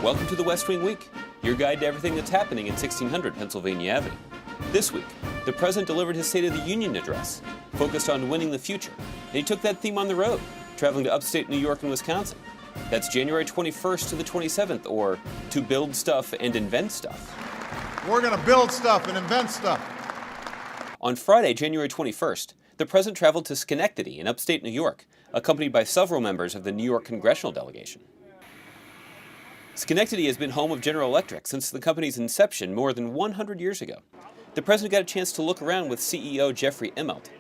Welcome to the West Wing Week, your guide to everything that's happening in 1600 Pennsylvania Avenue. This week, the President delivered his State of the Union address, focused on winning the future, and he took that theme on the road, traveling to upstate New York and Wisconsin. That's January 21st to the 27th, or to build stuff and invent stuff. We're going to build stuff and invent stuff. On Friday, January 21st, the President traveled to Schenectady in upstate New York, accompanied by several members of the New York congressional delegation. Schenectady has been home of General Electric since the company's inception more than 100 years ago. The President got a chance to look around with CEO Jeffrey Immelt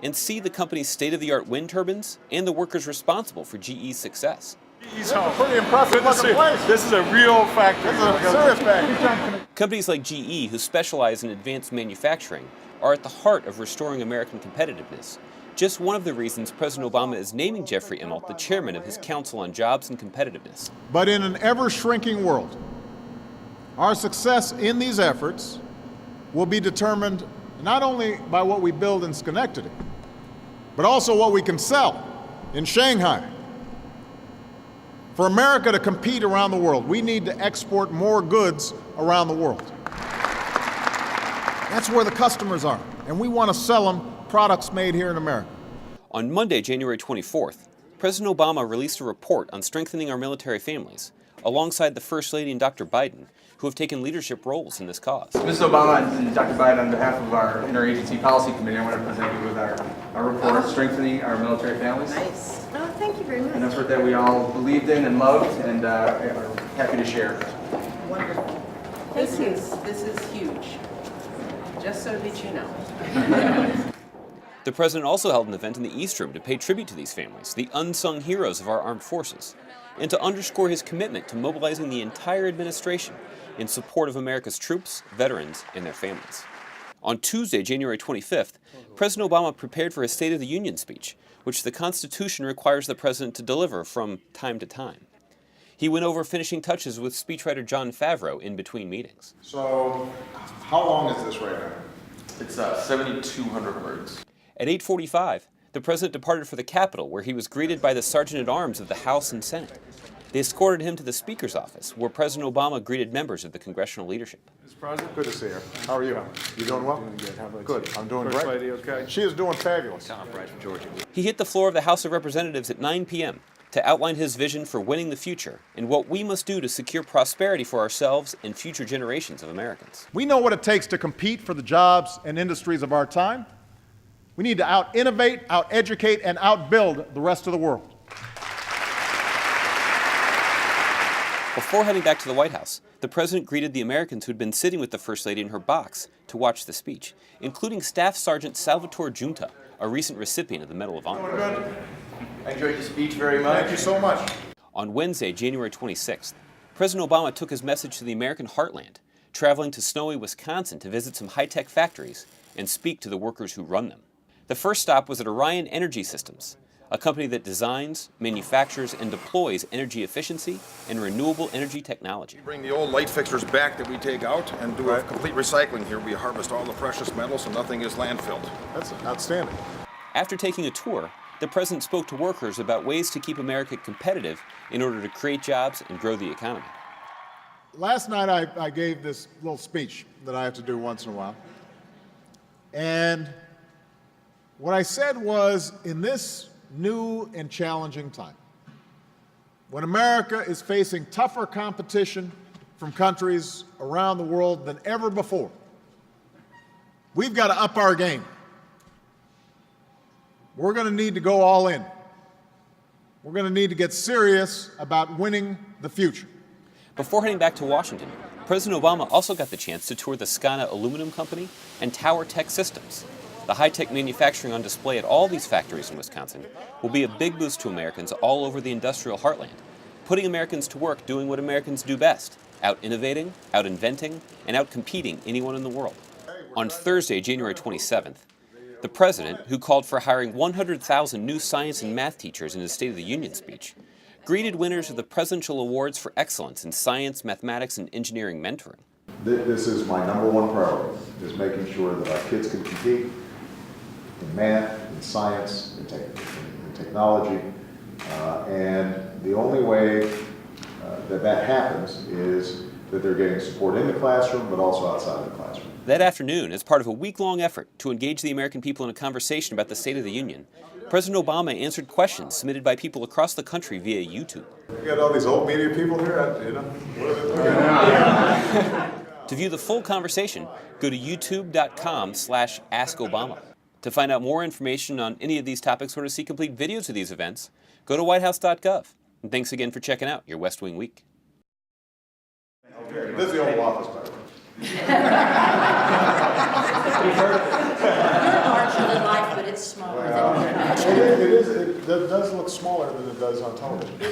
and see the company's state-of-the-art wind turbines and the workers responsible for GE's success. GE's home. Pretty impressive looking place. This is a real factory. This is a serious factory. Companies like GE, who specialize in advanced manufacturing, are at the heart of restoring American competitiveness. Just one of the reasons President Obama is naming Jeffrey Immelt the chairman of his Council on Jobs and Competitiveness. But in an ever-shrinking world, our success in these efforts will be determined not only by what we build in Schenectady, but also what we can sell in Shanghai. For America to compete around the world, we need to export more goods around the world. That's where the customers are, and we want to sell them products made here in America. On Monday, January 24th, President Obama released a report on strengthening our military families, alongside the First Lady and Dr. Biden, who have taken leadership roles in this cause. Mr. Obama and Dr. Biden, on behalf of our Interagency Policy Committee, I want to present you with our report, Strengthening Our Military Families. Nice. Oh, thank you very much. An effort that we all believed in and loved and are happy to share. Wonderful. This is huge. Just so that you know. The President also held an event in the East Room to pay tribute to these families, the unsung heroes of our armed forces, and to underscore his commitment to mobilizing the entire administration in support of America's troops, veterans, and their families. On Tuesday, January 25th, President Obama prepared for his State of the Union speech, which the Constitution requires the President to deliver from time to time. He went over finishing touches with speechwriter Jon Favreau in between meetings. So, how long is this right now? It's 7,200 words. At 8:45, the President departed for the Capitol, where he was greeted by the Sergeant-at-Arms of the House and Senate. They escorted him to the Speaker's office, where President Obama greeted members of the congressional leadership. Mr. President, good to see you. How are you? You doing well? Doing good. How about Good. you? I'm doing First great. Lady, okay? She is doing fabulous. Tom Price from Georgia. He hit the floor of the House of Representatives at 9 p.m. to outline his vision for winning the future and what we must do to secure prosperity for ourselves and future generations of Americans. We know what it takes to compete for the jobs and industries of our time. We need to out-innovate, out-educate, and out-build the rest of the world. Before heading back to the White House, the President greeted the Americans who'd been sitting with the First Lady in her box to watch the speech, including Staff Sergeant Salvatore Giunta, a recent recipient of the Medal of Honor. Good. I enjoyed the speech very much. Thank you so much. On Wednesday, January 26th, President Obama took his message to the American heartland, traveling to snowy Wisconsin to visit some high-tech factories and speak to the workers who run them. The first stop was at Orion Energy Systems, a company that designs, manufactures, and deploys energy efficiency and renewable energy technology. We bring the old light fixtures back that we take out and do a complete recycling here. We harvest all the precious metals so nothing is landfilled. That's outstanding. After taking a tour, the President spoke to workers about ways to keep America competitive in order to create jobs and grow the economy. Last night I gave this little speech that I have to do once in a while. And what I said was, in this new and challenging time, when America is facing tougher competition from countries around the world than ever before, we've got to up our game. We're going to need to go all in. We're going to need to get serious about winning the future. Before heading back to Washington, President Obama also got the chance to tour the Scana Aluminum Company and Tower Tech Systems. The high-tech manufacturing on display at all these factories in Wisconsin will be a big boost to Americans all over the industrial heartland, putting Americans to work doing what Americans do best, out-innovating, out-inventing, and out-competing anyone in the world. On Thursday, January 27th, the President, who called for hiring 100,000 new science and math teachers in his State of the Union speech, greeted winners of the Presidential Awards for Excellence in Science, Mathematics, and Engineering Mentoring. This is my number one priority, is making sure that our kids can compete in math, in science, in technology, and the only way that happens is that they're getting support in the classroom, but also outside of the classroom. That afternoon, as part of a week-long effort to engage the American people in a conversation about the State of the Union, President Obama answered questions submitted by people across the country via YouTube. You got all these old media people here, you know, what are they doing? To view the full conversation, go to youtube.com/askobama. To find out more information on any of these topics or to see complete videos of these events, go to whitehouse.gov. And thanks again for checking out your West Wing Week. This is the Oval Office, by the way. Larger than life, but it's smaller than It does look smaller than it does on television. Yeah,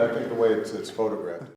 I think the way it's photographed.